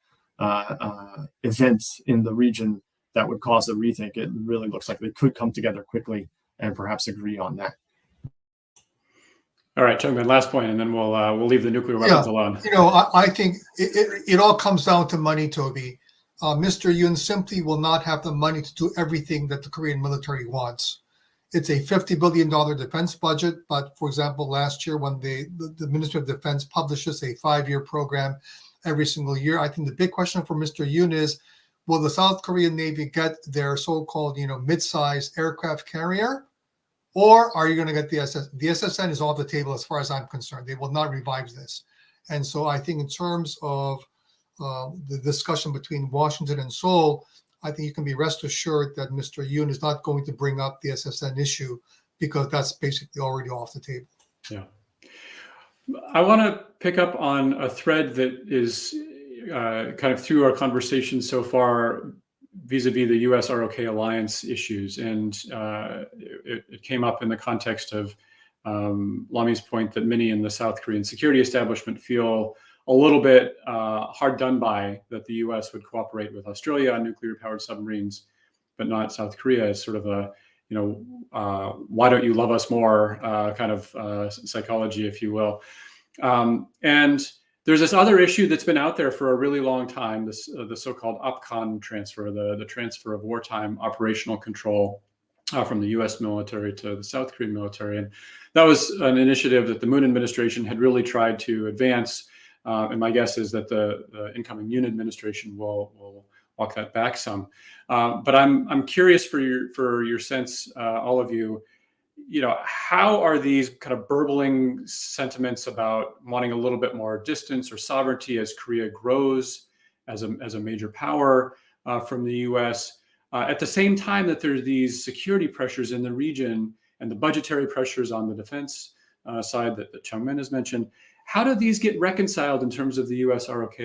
event in the region that would cause a rethink, it really looks like they could come together quickly and perhaps agree on that. All right, Chung Min, last point, and then we'll leave the nuclear weapons alone. I think it all comes down to money, Toby. Mr. Yoon simply will not have the money to do everything that the Korean military wants. It's a $50 billion defense budget, but for example, last year when the Ministry of Defense publishes a 5-year program every single year, I think the big question for Mr. Yoon is, will the South Korean Navy get their so-called, mid-sized aircraft carrier, or are you going to get the SSN? The SSN is off the table as far as I'm concerned. They will not revive this. And so I think in terms of the discussion between Washington and Seoul, I think you can be rest assured that Mr. Yoon is not going to bring up the SSN issue because that's basically already off the table. Yeah. I want to pick up on a thread that is kind of through our conversation so far vis-a-vis the U.S. ROK alliance issues. And it came up in the context of Lami's point that many in the South Korean security establishment feel a little bit hard done by that the U.S. would cooperate with Australia on nuclear-powered submarines, but not South Korea, as sort of a, why don't you love us more kind of psychology, if you will. And there's this other issue that's been out there for a really long time, the so-called OPCON transfer, the transfer of wartime operational control from the U.S. military to the South Korean military. And that was an initiative that the Moon administration had really tried to advance. And my guess is that the incoming Yoon administration will walk that back some. But I'm curious for your sense, all of you. How are these kind of burbling sentiments about wanting a little bit more distance or sovereignty as Korea grows as a major power from the U.S. At the same time that there's these security pressures in the region and the budgetary pressures on the defense side that Chung Min has mentioned? How do these get reconciled in terms of the U.S. ROK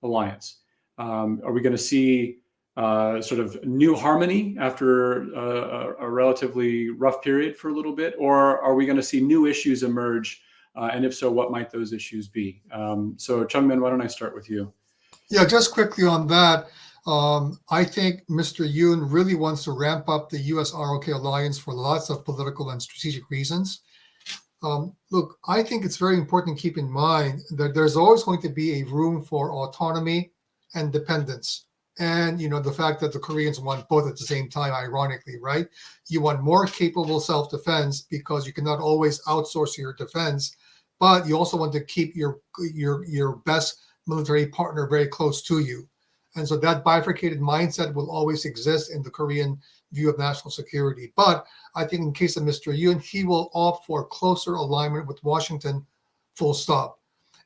alliance? Are we going to see sort of new harmony after a relatively rough period for a little bit, or are we going to see new issues emerge? And if so, what might those issues be? So Chung Min, why don't I start with you? Yeah, just quickly on that. I think Mr. Yoon really wants to ramp up the U.S. ROK alliance for lots of political and strategic reasons. Look, I think it's very important to keep in mind that there's always going to be a room for autonomy and dependence. And, the fact that the Koreans want both at the same time, ironically, right? You want more capable self-defense because you cannot always outsource your defense, but you also want to keep your best military partner very close to you. And so that bifurcated mindset will always exist in the Korean view of national security. But I think in case of Mr. Yoon, he will opt for closer alignment with Washington, full stop.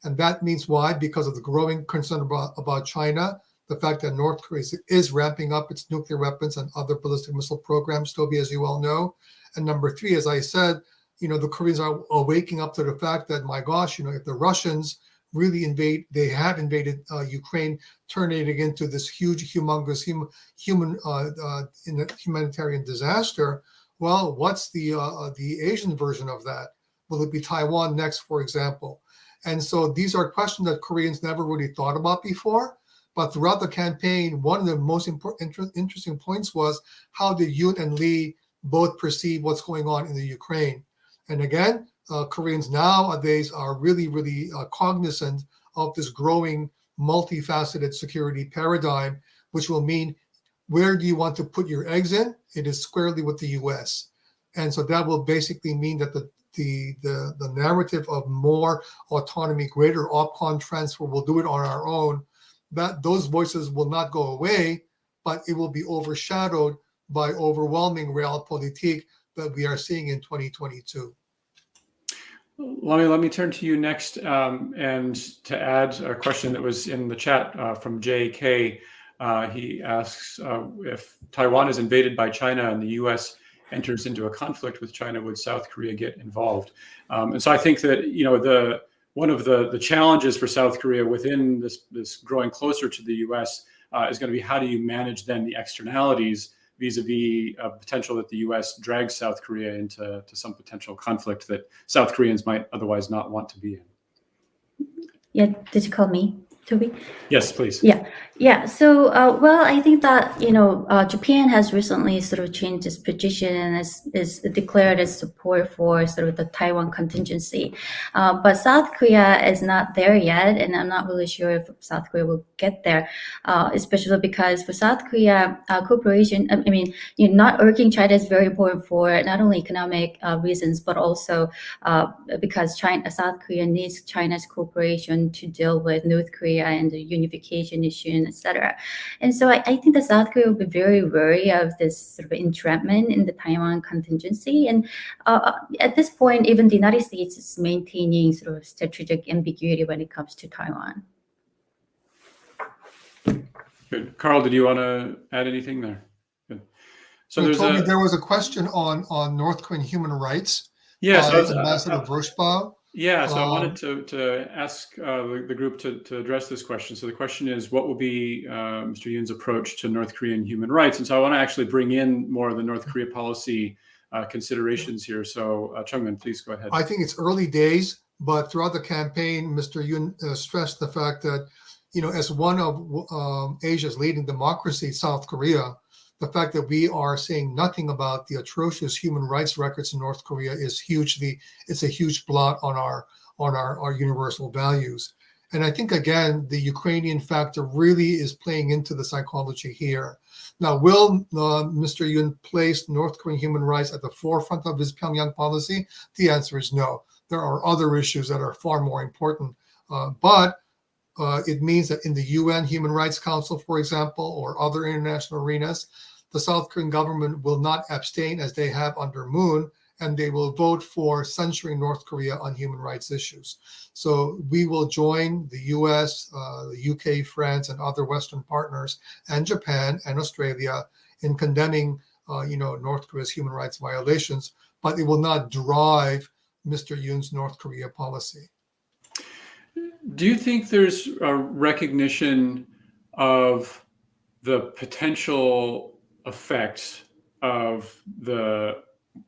And that means why? Because of the growing concern about China, the fact that North Korea is ramping up its nuclear weapons and other ballistic missile programs, Toby, as you well know. And number three, as I said, the Koreans are waking up to the fact that, my gosh, if the Russians really they have invaded Ukraine, turning it into this huge, humongous humanitarian disaster. Well, what's the Asian version of that? Will it be Taiwan next, for example? And so these are questions that Koreans never really thought about before. But throughout the campaign, one of the most interesting points was how did Yoon and Lee both perceive what's going on in the Ukraine. And again, Koreans nowadays are really, really cognizant of this growing multifaceted security paradigm, which will mean where do you want to put your eggs in? It is squarely with the U.S. And so that will basically mean that the narrative of more autonomy, greater OPCON transfer, we'll do it on our own, that those voices will not go away, but it will be overshadowed by overwhelming realpolitik that we are seeing in 2022. Lami, let me turn to you next, and to add a question that was in the chat from JK. He asks if Taiwan is invaded by China and the U.S. enters into a conflict with China, would South Korea get involved? And so I think that one of the challenges for South Korea within this growing closer to the U.S. Is going to be how do you manage then the externalities vis-a-vis potential that the U.S. drags South Korea into some potential conflict that South Koreans might otherwise not want to be in. Yeah, did you call me, Toby? Yes, please. Yeah. So, well, I think that, Japan has recently sort of changed its position and is declared its support for sort of the Taiwan contingency. But South Korea is not there yet, and I'm not really sure if South Korea will get there, especially because for South Korea, cooperation, not urging China is very important for not only economic reasons, but also because South Korea needs China's cooperation to deal with North Korea and the unification issue, etc. And so I think that South Korea will be very wary of this sort of entrapment in the Taiwan contingency. And at this point, even the United States is maintaining sort of strategic ambiguity when it comes to Taiwan. Good. Carl, did you want to add anything there? Good. So there was a question on North Korean human rights. Yes, Ambassador Vershbow. Yeah, so I wanted to ask the group to address this question. So the question is, what will be Mr. Yoon's approach to North Korean human rights? And so I want to actually bring in more of the North Korea policy considerations here. So Chung Min, please go ahead. I think it's early days, but throughout the campaign, Mr. Yoon stressed the fact that, as one of Asia's leading democracies, South Korea, the fact that we are saying nothing about the atrocious human rights records in North Korea is it's a huge blot on our universal values. And I think, again, the Ukrainian factor really is playing into the psychology here. Now, will Mr. Yoon place North Korean human rights at the forefront of his Pyongyang policy? The answer is no. There are other issues that are far more important. But it means that in the UN Human Rights Council, for example, or other international arenas, the South Korean government will not abstain as they have under Moon, and they will vote for censuring North Korea on human rights issues. So we will join the US, the UK, France, and other Western partners, and Japan and Australia in condemning, North Korea's human rights violations, but it will not drive Mr. Yoon's North Korea policy. Do you think there's a recognition of the potential effects of the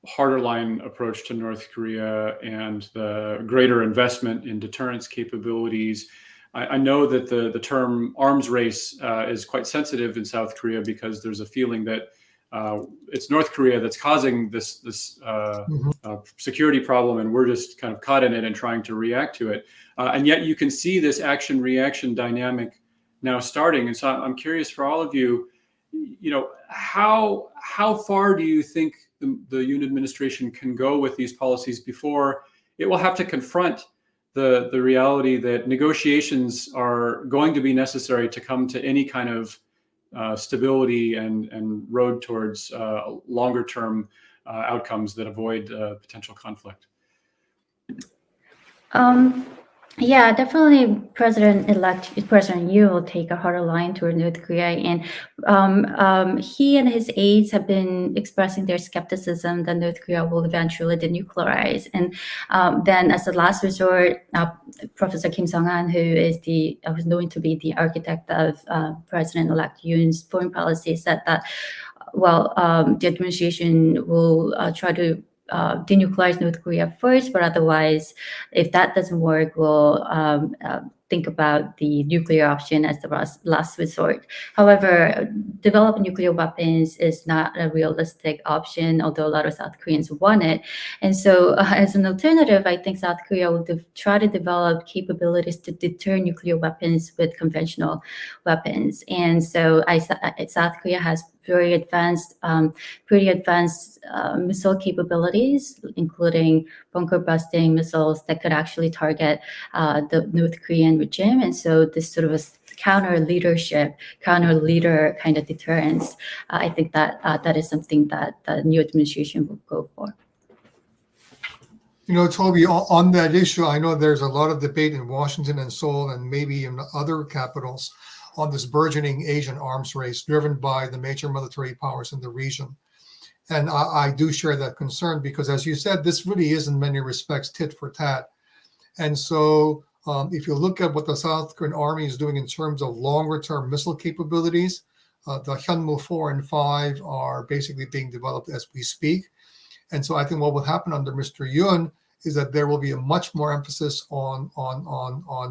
harder line approach to North Korea and the greater investment in deterrence capabilities. I know that the term arms race is quite sensitive in South Korea because there's a feeling that it's North Korea that's causing this security problem, and we're just kind of caught in it and trying to react to it. And yet you can see this action-reaction dynamic now starting. And so I'm curious for all of you, how far do you think the Yoon administration can go with these policies before it will have to confront the reality that negotiations are going to be necessary to come to any kind of stability and road towards longer term outcomes that avoid potential conflict? Yeah, definitely President-elect President Yoon will take a harder line toward North Korea. And he and his aides have been expressing their skepticism that North Korea will eventually denuclearize. And then as a last resort, Professor Kim Sung-han, who's known to be the architect of President-elect Yoon's foreign policy, said that, the administration will try to denuclearize North Korea first, but otherwise, if that doesn't work, we'll think about the nuclear option as the last resort. However, developing nuclear weapons is not a realistic option, although a lot of South Koreans want it. And so as an alternative, I think South Korea will try to develop capabilities to deter nuclear weapons with conventional weapons. And so South Korea has pretty advanced missile capabilities, including bunker-busting missiles that could actually target the North Korean regime. And so this sort of a counter-leader kind of deterrence, I think that is something that the new administration will go for. Toby, on that issue, I know there's a lot of debate in Washington and Seoul and maybe in other capitals on this burgeoning Asian arms race driven by the major military powers in the region. And I do share that concern because, as you said, this really is in many respects tit for tat. And so if you look at what the South Korean Army is doing in terms of longer-term missile capabilities, the Hyunmoo 4 and 5 are basically being developed as we speak. And so I think what will happen under Mr. Yoon is that there will be a much more emphasis on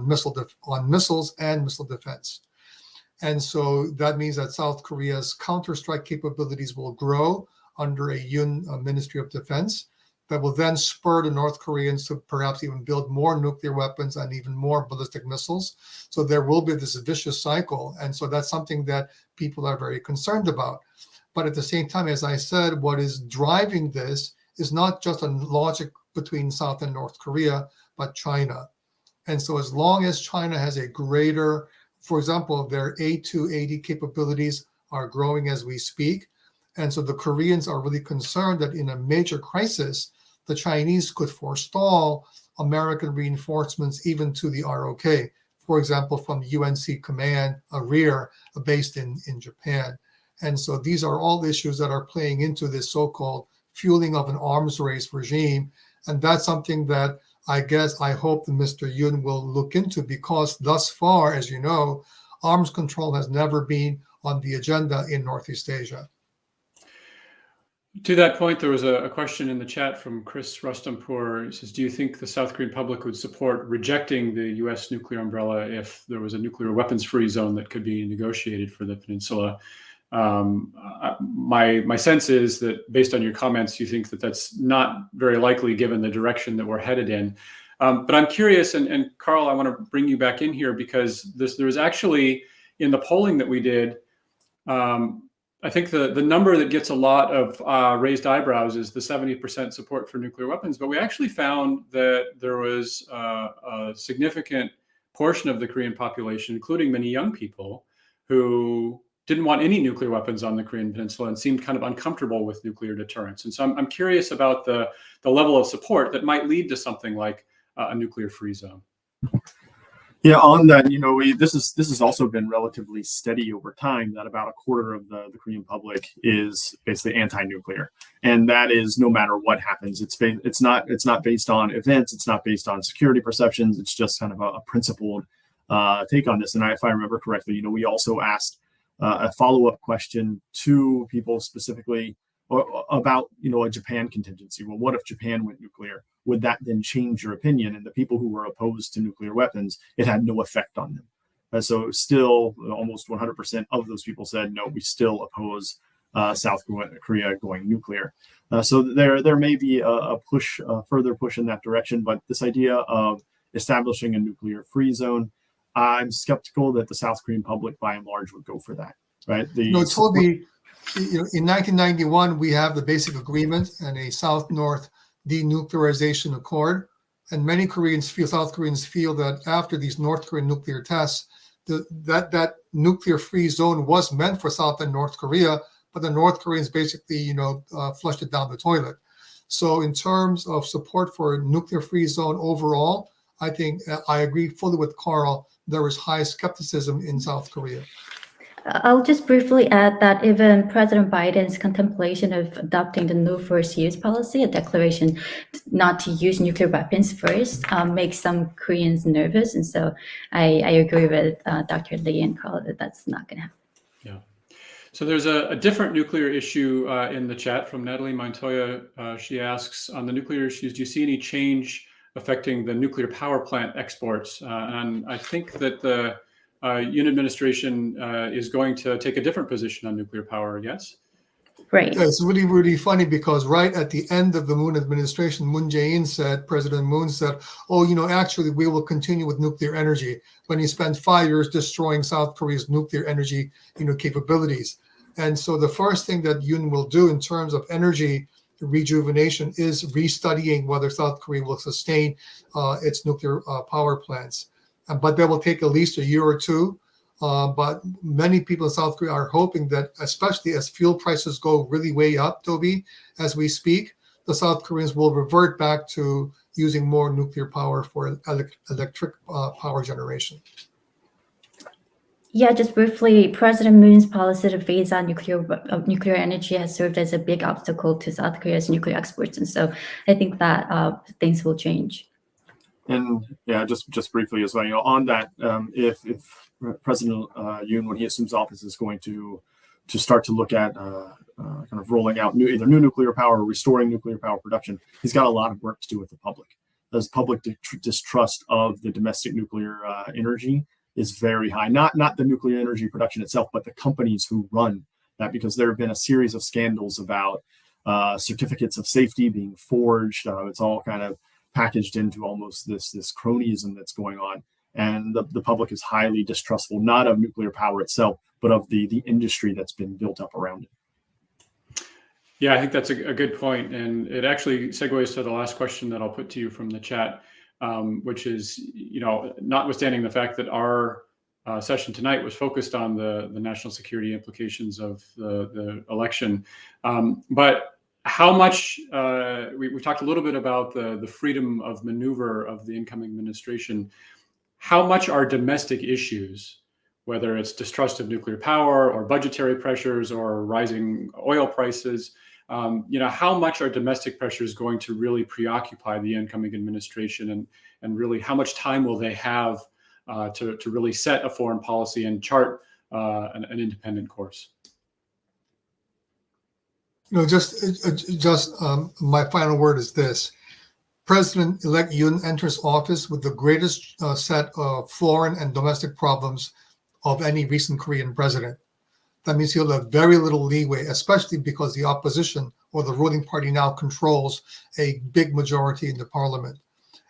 missiles and missile defense. And so that means that South Korea's counter-strike capabilities will grow under a Yoon Ministry of Defense that will then spur the North Koreans to perhaps even build more nuclear weapons and even more ballistic missiles. So there will be this vicious cycle. And so that's something that people are very concerned about. But at the same time, as I said, what is driving this is not just a logic between South and North Korea, but China. And so as long as China has a greater, for example, their A280 capabilities are growing as we speak. And so the Koreans are really concerned that in a major crisis, the Chinese could forestall American reinforcements even to the ROK, for example, from UNC Command, a rear based in Japan. And so these are all issues that are playing into this so-called fueling of an arms race regime. And that's something that I hope that Mr. Yoon will look into, because thus far, as you know, arms control has never been on the agenda in Northeast Asia. To that point, there was a question in the chat from Chris Rustampur. He says, do you think the South Korean public would support rejecting the U.S. nuclear umbrella if there was a nuclear weapons-free zone that could be negotiated for the peninsula? My sense is that based on your comments, you think that that's not very likely given the direction that we're headed in. But I'm curious, and Karl, I want to bring you back in here because there was actually, in the polling that we did, I think the number that gets a lot of raised eyebrows is the 70% support for nuclear weapons. But we actually found that there was a significant portion of the Korean population, including many young people, who didn't want any nuclear weapons on the Korean peninsula and seemed kind of uncomfortable with nuclear deterrence. And so I'm curious about the level of support that might lead to something like a nuclear-free zone. Yeah, on that, this has also been relatively steady over time, that about a quarter of the Korean public is basically anti-nuclear, and that is no matter what happens. It's not based on events, it's not based on security perceptions. It's just kind of a principled take on this. And if I remember correctly, we also asked a follow-up question to people specifically about, a Japan contingency. Well, what if Japan went nuclear? Would that then change your opinion? And the people who were opposed to nuclear weapons, it had no effect on them. So still almost 100% of those people said, no, we still oppose South Korea going nuclear. So there may be a further push in that direction, but this idea of establishing a nuclear-free zone, I'm skeptical that the South Korean public, by and large, would go for that. Right? Toby, in 1991, we have the basic agreement and a South-North denuclearization accord, and many South Koreans feel that after these North Korean nuclear tests, that nuclear-free zone was meant for South and North Korea, but the North Koreans basically, flushed it down the toilet. So in terms of support for a nuclear-free zone overall, I think I agree fully with Carl. There is high skepticism in South Korea. I'll just briefly add that even President Biden's contemplation of adopting the no first use policy, a declaration not to use nuclear weapons first, makes some Koreans nervous. And so I agree with Dr. Lee and Carl that that's not going to happen. Yeah. So there's a different nuclear issue in the chat from Natalie Montoya. She asks, on the nuclear issues, do you see any change affecting the nuclear power plant exports? And I think that the Yoon administration is going to take a different position on nuclear power, yes? Right. Yeah, it's really, really funny because right at the end of the Moon administration, President Moon said, actually, we will continue with nuclear energy, when he spent 5 years destroying South Korea's nuclear energy, capabilities. And so the first thing that Yoon will do in terms of energy rejuvenation is restudying whether South Korea will sustain its nuclear power plants. But that will take at least a year or two. But many people in South Korea are hoping that, especially as fuel prices go really way up, Toby, as we speak, the South Koreans will revert back to using more nuclear power for electric power generation. Yeah, just briefly, President Moon's policy to phase out nuclear energy has served as a big obstacle to South Korea's nuclear exports. And so I think that things will change. And yeah, just briefly as well, on that, if President Yoon, when he assumes office, is going to start to look at kind of rolling out either new nuclear power or restoring nuclear power production, he's got a lot of work to do with the public. As public distrust of the domestic nuclear energy is very high. Not the nuclear energy production itself, but the companies who run that, because there have been a series of scandals about certificates of safety being forged. It's all kind of packaged into almost this cronyism that's going on, and the public is highly distrustful, not of nuclear power itself, but of the industry that's been built up around it. Yeah, I think that's a good point, and it actually segues to the last question that I'll put to you from the chat, which is, notwithstanding the fact that our session tonight was focused on the national security implications of the election, but how much we've talked a little bit about the freedom of maneuver of the incoming administration. How much are domestic issues, whether it's distrust of nuclear power or budgetary pressures or rising oil prices, how much are domestic pressures going to really preoccupy the incoming administration, and really how much time will they have to really set a foreign policy and chart an independent course? My final word is this. President-elect Yoon enters office with the greatest set of foreign and domestic problems of any recent Korean president. That means he'll have very little leeway, especially because the opposition or the ruling party now controls a big majority in the parliament.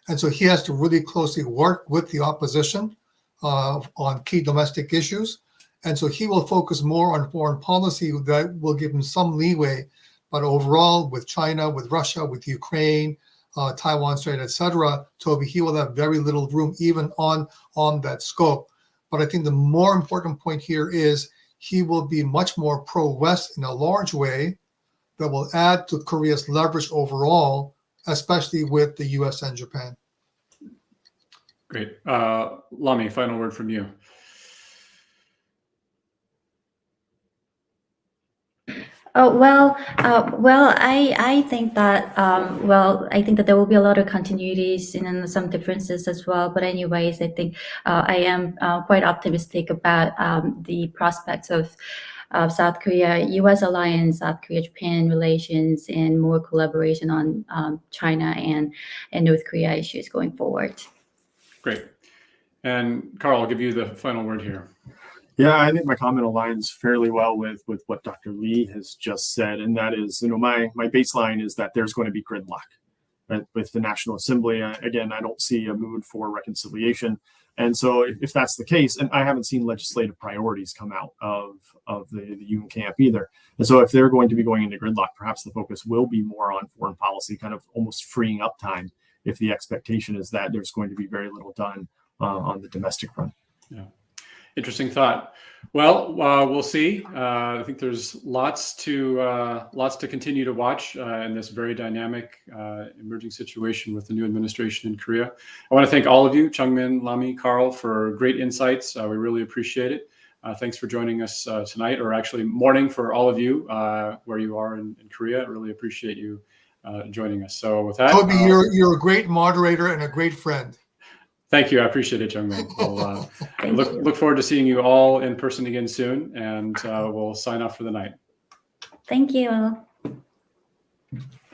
And so he has to really closely work with the opposition on key domestic issues. And so he will focus more on foreign policy that will give him some leeway. But overall, with China, with Russia, with Ukraine, Taiwan Strait, etc., Toby, he will have very little room even on that scope. But I think the more important point here is he will be much more pro-West in a large way that will add to Korea's leverage overall, especially with the U.S. and Japan. Great. Lami, final word from you. Oh, I think that I think that there will be a lot of continuities and some differences as well. But anyways, I think I am quite optimistic about the prospects of South Korea-U.S. alliance, South Korea-Japan relations, and more collaboration on China and North Korea issues going forward. Great. And Carl, I'll give you the final word here. Yeah, I think my comment aligns fairly well with what Dr. Lee has just said, and that is, my baseline is that there's going to be gridlock, right, with the National Assembly. Again, I don't see a mood for reconciliation, and so if that's the case, and I haven't seen legislative priorities come out of the Yoon camp either, and so if they're going to be going into gridlock, perhaps the focus will be more on foreign policy, kind of almost freeing up time if the expectation is that there's going to be very little done on the domestic front. Yeah. Interesting thought. Well, we'll see. I think there's lots to continue to watch in this very dynamic emerging situation with the new administration in Korea. I want to thank all of you, Chung Min, Lami, Carl, for great insights. We really appreciate it. Thanks for joining us tonight, or actually morning for all of you where you are in Korea. I really appreciate you joining us. So with that, Toby, you're a great moderator and a great friend. Thank you. I appreciate it, Chung Min. We'll look forward to seeing you all in person again soon, and we'll sign off for the night. Thank you.